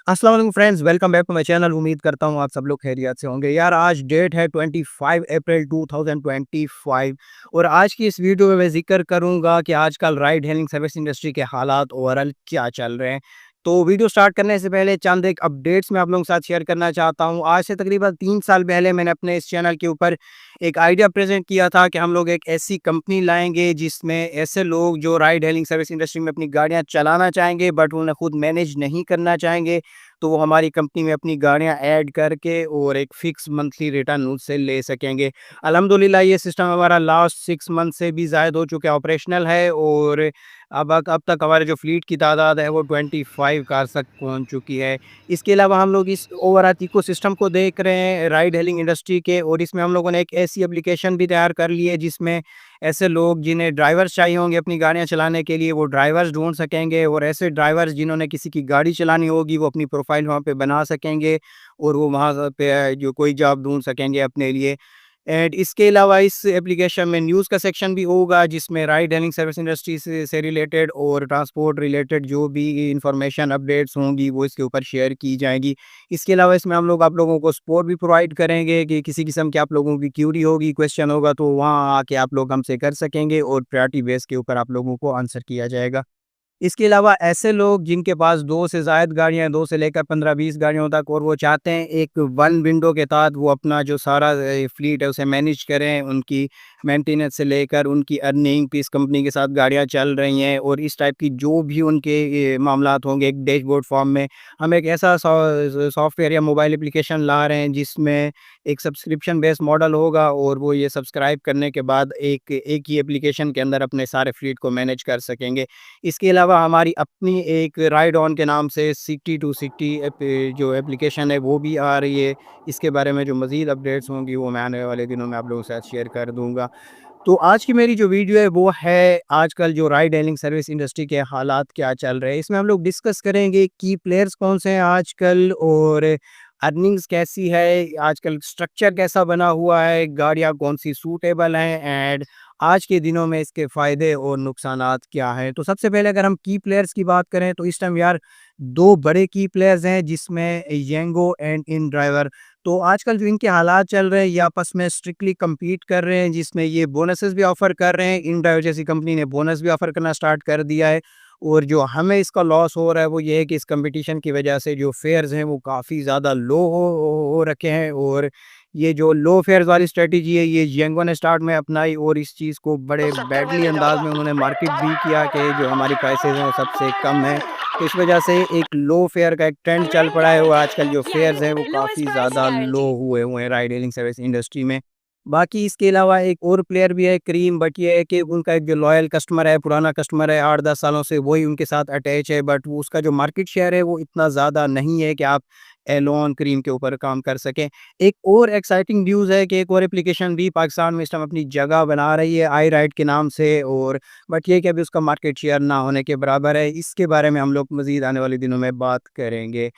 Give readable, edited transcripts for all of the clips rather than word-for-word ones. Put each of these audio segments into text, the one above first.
अस्सलाम वालेकुम friends, welcome back to my channel. उम्मीद करता हूँ आप सब लोग खैरियत से होंगे। यार आज डेट है 25 अप्रैल 2025 और आज की इस वीडियो में मैं ज़िक्र करूँगा कि आजकल राइड हेलिंग सर्विस इंडस्ट्री के हालात ओवरऑल क्या चल रहे हैं। तो वीडियो स्टार्ट करने से पहले चंद एक अपडेट्स मैं आप लोगों के साथ शेयर करना चाहता हूँ। आज से तकरीबन 3 साल पहले मैंने अपने इस चैनल के ऊपर एक आइडिया प्रेज़ेंट किया था कि हम लोग एक ऐसी कंपनी लाएँगे जिसमें ऐसे लोग जो राइड हेलिंग सर्विस इंडस्ट्री में अपनी गाड़ियाँ चलाना चाहेंगे बट उन्हें खुद मैनेज नहीं करना चाहेंगे, तो वो हमारी कंपनी में अपनी गाड़ियाँ ऐड करके और एक फ़िक्स मंथली रिटर्न उससे ले सकेंगे। अल्हम्दुलिल्लाह ये सिस्टम हमारा लास्ट 6 मंथ से भी ज़ायद हो चुका है, ऑपरेशनल है और अब तक हमारे जो फ्लीट की तादाद है वो 25 कार्स तक पहुँच चुकी है। इसके अलावा हम लोग इस ओवरऑल इकोसिस्टम को देख रहे हैं राइड हेलिंग इंडस्ट्री के, और इसमें हम लोगों ने एक ऐसी एप्लीकेशन भी तैयार कर ली है जिसमें ऐसे लोग जिन्हें ड्राइवर्स चाहिए होंगे अपनी गाड़ियाँ चलाने के लिए वो ड्राइवर्स ढूँढ सकेंगे, और ऐसे ड्राइवर्स जिन्होंने किसी की गाड़ी चलानी होगी वो अपनी प्रोफ़ाइल वहाँ पे बना सकेंगे और वो वहाँ पे जो कोई जॉब ढूँढ सकेंगे अपने लिए। एंड इसके अलावा इस एप्लीकेशन में न्यूज़ का सेक्शन भी होगा जिसमें राइड हेलिंग सर्विस इंडस्ट्री से रिलेटेड और ट्रांसपोर्ट रिलेटेड जो भी इंफॉर्मेशन अपडेट्स होंगी वो इसके ऊपर शेयर की जाएँगी। इसके अलावा इसमें हम लोग आप लोगों को सपोर्ट भी प्रोवाइड करेंगे कि किसी किस्म की आप लोगों की क्यूरी होगी, क्वेश्चन होगा तो वहाँ आके आप लोग हमसे कर सकेंगे और प्रायोरिटी बेस के ऊपर आप लोगों को आंसर किया जाएगा। इसके अलावा ऐसे लोग जिनके पास 2 से ज़ायद गाड़ियाँ हैं, 2 से लेकर 15-20 गाड़ियों तक, और वो चाहते हैं एक वन विंडो के तहत वो अपना जो सारा फ्लीट है उसे मैनेज करें, उनकी मेंटेनेंस से लेकर उनकी अर्निंग, किस कंपनी के साथ गाड़ियाँ चल रही हैं और इस टाइप की जो भी उनके मामलात होंगे एक डैशबोर्ड फॉर्म में। हम एक ऐसा सॉफ्टवेयर या मोबाइल एप्लीकेशन ला रहे हैं जिसमें एक सब्सक्रिप्शन बेस्ड मॉडल होगा और वो ये सब्सक्राइब करने के बाद एक ही एप्लीकेशन के अंदर अपने सारे फ्लीट को मैनेज कर सकेंगे। इसके अलावा हमारी अपनी एक राइड ऑन के नाम से सिटी टू सिटी जो एप्लीकेशन है वो भी आ रही है। इसके बारे में जो मज़ीद अपडेट्स होंगी वो मैं आने वाले दिनों में आप लोगों के साथ शेयर कर दूँगा। तो आज की मेरी जो वीडियो है वो है आजकल जो राइड हेलिंग सर्विस इंडस्ट्री के हालात क्या चल रहे हैं। इसमें हम लोग डिस्कस करेंगे की प्लेयर्स कौन से हैं आजकल और अर्निंग्स कैसी है, आजकल स्ट्रक्चर कैसा बना हुआ है, गाड़ियाँ कौन-सी सूटेबल हैं एंड आज के दिनों में इसके फ़ायदे और नुकसानात क्या हैं। तो सबसे पहले अगर हम की प्लेयर्स की बात करें तो इस टाइम यार 2 बड़े की प्लेयर्स हैं जिसमें येंगो एंड इनड्राइवर। तो आजकल जो इनके हालात चल रहे हैं ये आपस में स्ट्रिक्टली कम्पीट कर रहे हैं, जिसमें ये बोनसेस भी ऑफ़र कर रहे हैं। इनड्राइवर जैसी कंपनी ने बोनस भी ऑफ़र करना स्टार्ट कर दिया है, और जो हमें इसका लॉस हो रहा है वो ये है कि इस कंपटीशन की वजह से जो फेयर्स हैं वो काफ़ी ज़्यादा लो हो रखे हैं, और ये जो लो फेयर्स वाली स्ट्रेटजी है ये जेंगो ने स्टार्ट में अपनाई और इस चीज़ को तो बड़े 70 में बैडली ले जाओ अंदाज ना। में उन्होंने मार्केट भी किया कि जो हमारी प्राइसेस हैं वो सबसे कम है। तो इस वजह से एक लो फेयर का एक ट्रेंड चल Lane पड़ा है और आजकल जो guarantee फेयर्स हैं वो lowest काफ़ी price ज़्यादा लो guarantee। हुए हैं राइड हेलिंग सर्विस इंडस्ट्री में। बाकी इसके अलावा एक और प्लेयर भी है क्रीम, बट ये है कि उनका एक जो लॉयल कस्टमर है, पुराना कस्टमर है, 8-10 सालों से वही उनके साथ अटैच है, बट वो उसका जो मार्केट शेयर है वो इतना ज़्यादा नहीं है कि आप एलोन क्रीम के ऊपर काम कर सकें। एक और एक्साइटिंग न्यूज़ है कि एक और एप्लीकेशन भी पाकिस्तान में इस टाइम अपनी जगह बना रही है आई राइड के नाम से, और बट ये है कि अभी उसका मार्केट शेयर ना होने के बराबर है। इसके बारे में हम लोग मज़ीद आने वाले दिनों में बात करेंगे।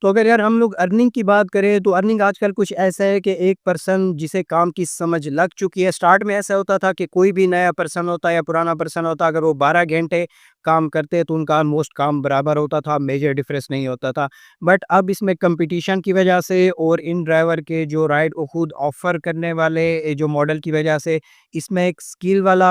तो अगर यार हम लोग अर्निंग की बात करें तो अर्निंग आजकल कुछ ऐसा है कि एक पर्सन जिसे काम की समझ लग चुकी है, स्टार्ट में ऐसा होता था कि कोई भी नया पर्सन होता या पुराना पर्सन होता, अगर वो 12 घंटे काम करते तो उनका ऑलमोस्ट काम बराबर होता था, मेजर डिफरेंस नहीं होता था। बट अब इसमें कंपटीशन की वजह से और इन ड्राइवर के जो राइड वो खुद ऑफर करने वाले जो मॉडल की वजह से इसमें एक स्किल वाला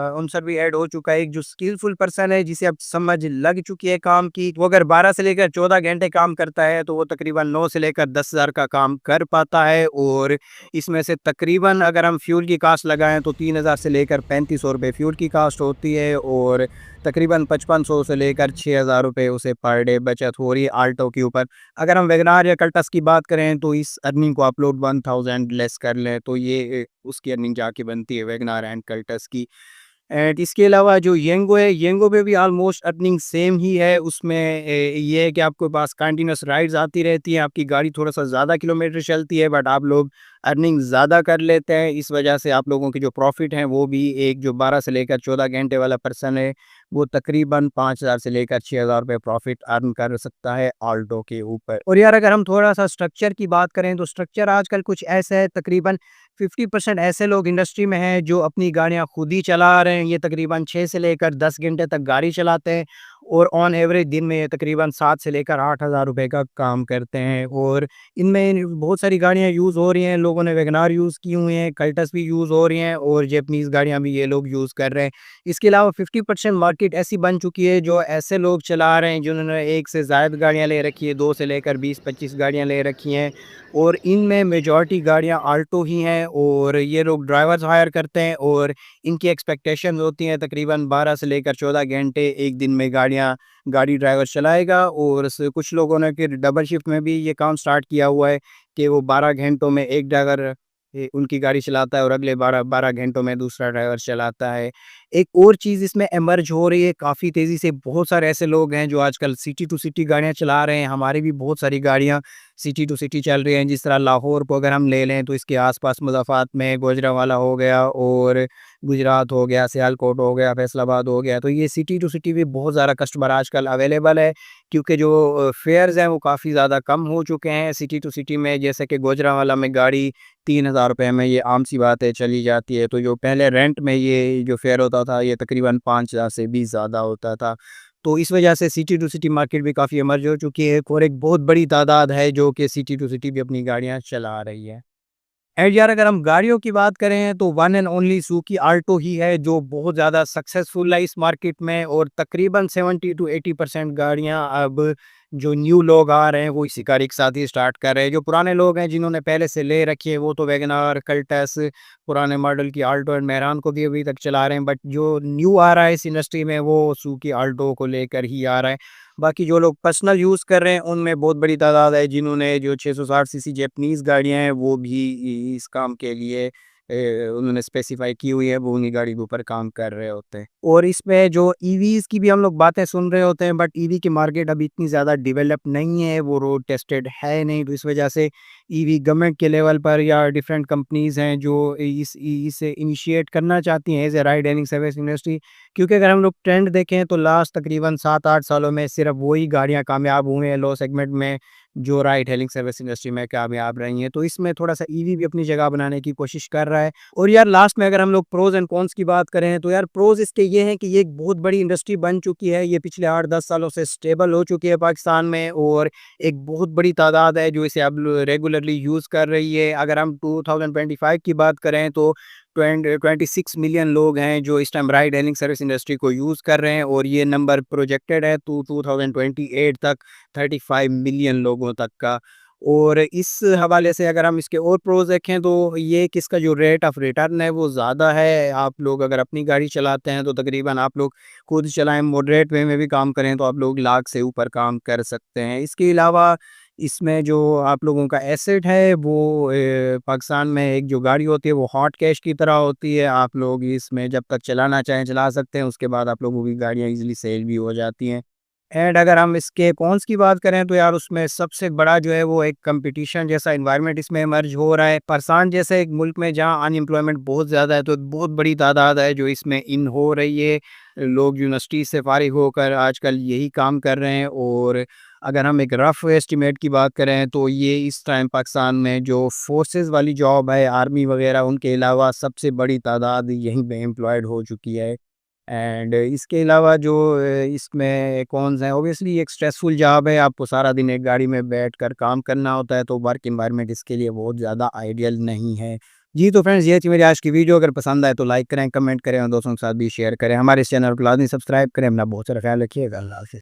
आंसर भी ऐड हो चुका है। एक जो स्किलफुल पर्सन है जिसे अब समझ लग चुकी है काम की, वो अगर 12 से लेकर 14 घंटे काम करता है तो वो तकरीबन 9 से लेकर 10,000 का काम कर पाता है, और इसमें से तकरीबन अगर हम फ्यूल की कास्ट लगाएं तो 3,000 से लेकर 3500 रुपये फ्यूल की कास्ट होती है, और तकरीबन 5500 से लेकर 6,000 रुपये उसे पर डे बचत हो रही है आल्टो के ऊपर। अगर हम वैगनार या कल्टस की बात करें तो इस अर्निंग को आप लोग 1000 लेस कर लें तो ये उसकी अर्निंग जाके बनती है वैगनार एंड कल्टस की। एंड इसके अलावा जो येंगो है, येंगो पे भी ऑलमोस्ट अर्निंग सेम ही है। उसमें ये है कि आपके पास कंटिन्यूअस राइड्स आती रहती हैं, आपकी गाड़ी थोड़ा-सा ज़्यादा किलोमीटर चलती है बट आप लोग अर्निंग ज़्यादा कर लेते हैं। इस वजह से आप लोगों के जो प्रॉफ़िट हैं वो भी एक जो 12 से लेकर 14 घंटे वाला पर्सन है, वो तकरीबन 5,000 से लेकर 6,000 रुपए प्रॉफ़िट अर्न कर सकता है ऑल्टो के ऊपर। और यार अगर हम थोड़ा-सा स्ट्रक्चर की बात करें तो स्ट्रक्चर आजकल कुछ ऐसा है, तकरीबन 50% ऐसे लोग इंडस्ट्री में हैं जो अपनी गाड़ियाँ खुद ही चला रहे हैं। ये तकरीबन 6 से लेकर 10 घंटे तक गाड़ी चलाते हैं, और ऑन एवरेज दिन में ये तकरीबन 7 से लेकर 8,000 रुपए का काम करते हैं। और इनमें बहुत सारी गाड़ियाँ यूज़ हो रही हैं, लोगों ने वैगनआर यूज़ की हुई हैं, कल्टस भी यूज़ हो रही हैं और जैपनीज़ गाड़ियाँ भी ये लोग यूज़ कर रहे हैं। इसके अलावा 50% मार्केट ऐसी बन चुकी है जो ऐसे लोग चला रहे हैं जिन्होंने एक से ज़ायद गाड़ियाँ ले रखी है, 2 से लेकर 20-25 गाड़ियाँ ले रखी हैं और इनमें मेजॉरिटी गाड़ियाँ आल्टो ही हैं और ये लोग ड्राइवर्स हायर करते हैं और इनकी एक्सपेक्टेशन होती हैं तकरीबन 12 से लेकर 14 घंटे एक दिन में गाड़ी ड्राइवर चलाएगा। और कुछ लोगों ने फिर डबल शिफ्ट में भी ये काम स्टार्ट किया हुआ है कि वो 12 घंटों में एक ड्राइवर उनकी गाड़ी चलाता है और अगले 12 घंटों में दूसरा ड्राइवर चलाता है। एक और चीज़ इसमें इमर्ज हो रही है काफ़ी तेज़ी से, बहुत सारे ऐसे लोग हैं जो आजकल सिटी टू सिटी गाड़ियाँ चला रहे हैं। हमारी भी बहुत सारी गाड़ियाँ सिटी टू सिटी चल रही हैं, जिस तरह लाहौर को अगर हम ले लें तो इसके आस-पास मुज़फ़्फ़राबाद में गुजरांवाला हो गया और गुजरात हो गया, सियालकोट हो गया, फैसलाबाद हो गया। तो ये सिटी टू सिटी भी बहुत ज़्यादा कस्टमर आजकल अवेलेबल है क्योंकि जो फेयर्स हैं वो काफ़ी ज़्यादा कम हो चुके हैं सिटी टू सिटी में। जैसे कि गुजरांवाला में गाड़ी 3,000 रुपए में ये आम सी बात है चली जाती है। तो जो पहले रेंट में ये जो फेयर होता था ये तकरीबन 5,000 से भी ज़्यादा होता था। तो इस वजह से सिटी टू सिटी मार्केट भी काफ़ी इमर्ज हो चुकी है और एक बहुत बड़ी तादाद है जो कि सिटी टू सिटी भी अपनी गाड़ियाँ चला रही है। एंड यार अगर हम गाड़ियों की बात करें तो one and only Suzuki Alto ही है जो बहुत ज़्यादा सक्सेसफुल है इस मार्केट में और तकरीबन 70 टू 80% गाड़ियां अब जो न्यू लोग आ रहे हैं वो इसी गाड़ी के साथ ही स्टार्ट कर रहे हैं। जो पुराने लोग हैं जिन्होंने पहले से ले रखी है वो तो वैगनआर, कल्टस, पुराने मॉडल की आल्टो एंड मेहरान को भी अभी तक चला रहे हैं, बट जो न्यू आ रहा है इस इंडस्ट्री में वो सुजुकी आल्टो को लेकर ही आ रहा है। बाकी जो लोग पर्सनल यूज़ कर रहे हैं उनमें बहुत बड़ी तादाद है जिन्होंने जो 660 सीसी जैपनीज़ गाड़ियाँ हैं वो भी इस काम के लिए उन्होंने स्पेसिफाई की हुई है, वो उन्हीं गाड़ी के ऊपर काम कर रहे होते हैं। और इसमें जो ईवीज़ की भी हम लोग बातें सुन रहे होते हैं, बट ईवी की मार्केट अभी इतनी ज़्यादा डेवलप नहीं है, वो रोड टेस्टेड है नहीं, तो इस वजह से ईवी गवर्नमेंट के लेवल पर या डिफरेंट कंपनीज़ हैं जो इसे इनिशिएट करना चाहती हैं as a ride hailing service industry. क्योंकि अगर हम लोग ट्रेंड देखें तो लास्ट तकरीबन 7-8 सालों में सिर्फ वही गाड़ियाँ कामयाब हुए हैं लो सेगमेंट में जो राइड हेलिंग सर्विस इंडस्ट्री में कामयाब रही हैं। तो इसमें थोड़ा-सा ईवी भी अपनी जगह बनाने की कोशिश कर रहा है। और यार लास्ट में अगर हम लोग प्रोज़ एंड कॉन्स की बात करें तो यार प्रोज़ इसके ये हैं कि ये एक बहुत बड़ी इंडस्ट्री बन चुकी है। ये पिछले 8-10 सालों से स्टेबल हो चुकी है पाकिस्तान में और एक बहुत बड़ी तादाद है जो इसे अब रेगुलरली यूज़ कर रही है। अगर हम 2025 की बात करें तो 26 मिलियन लोग हैं जो इस time ride hailing service industry को यूज़ कर रहे हैं और ये नंबर प्रोजेक्टेड है टू 2028 तक 35 मिलियन लोगों तक का। और इस हवाले से अगर हम इसके और प्रोज़ देखें तो ये कि इसका जो रेट ऑफ रिटर्न है वो ज़्यादा है। आप लोग अगर अपनी गाड़ी चलाते हैं तो तकरीबन आप लोग खुद चलाएँ, मॉडरेट वे में भी काम करें तो आप लोग लाख से ऊपर काम कर सकते हैं। इसके अलावा इसमें जो आप लोगों का एसेट है वो पाकिस्तान में एक जो गाड़ी होती है वो हॉट कैश की तरह होती है। आप लोग इसमें जब तक चलाना चाहें चला सकते हैं, उसके बाद आप लोगों की गाड़ियाँ ईज़िली सेल भी हो जाती हैं। एंड अगर हम इसके कॉन्स की बात करें तो यार उसमें सबसे बड़ा जो है वो एक कंपटीशन जैसा एनवायरनमेंट इसमें इमर्ज हो रहा है। पाकिस्तान जैसे एक मुल्क में जहाँ अनएम्प्लॉयमेंट बहुत ज़्यादा है तो बहुत बड़ी तादाद है जो इसमें इन हो रही है। लोग यूनिवर्सिटी से फ़ारिग होकर आजकल यही काम कर रहे हैं और अगर हम एक रफ़ एस्टिमेट की बात करें तो ये इस टाइम पाकिस्तान में जो फोर्सेस वाली जॉब है आर्मी वगैरह उनके अलावा सबसे बड़ी तादाद यहीं पे एम्प्लॉयड हो चुकी है। एंड इसके अलावा जो इसमें कॉन्स हैं, ऑब्वियसली एक स्ट्रेसफुल जॉब है, आपको सारा दिन एक गाड़ी में बैठकर काम करना होता है तो वर्क एनवायरनमेंट इसके लिए बहुत ज़्यादा आइडियल नहीं है। जी तो फ्रेंड्स ये थी मेरी आज की वीडियो। अगर पसंद आए तो लाइक करें, कमेंट करें और दोस्तों के साथ भी शेयर करें। हमारे इस चैनल को लाजमी सब्सक्राइब करें। अपना बहुत सारा ख्याल रखिएगा। अल्लाह हाफ़िज़।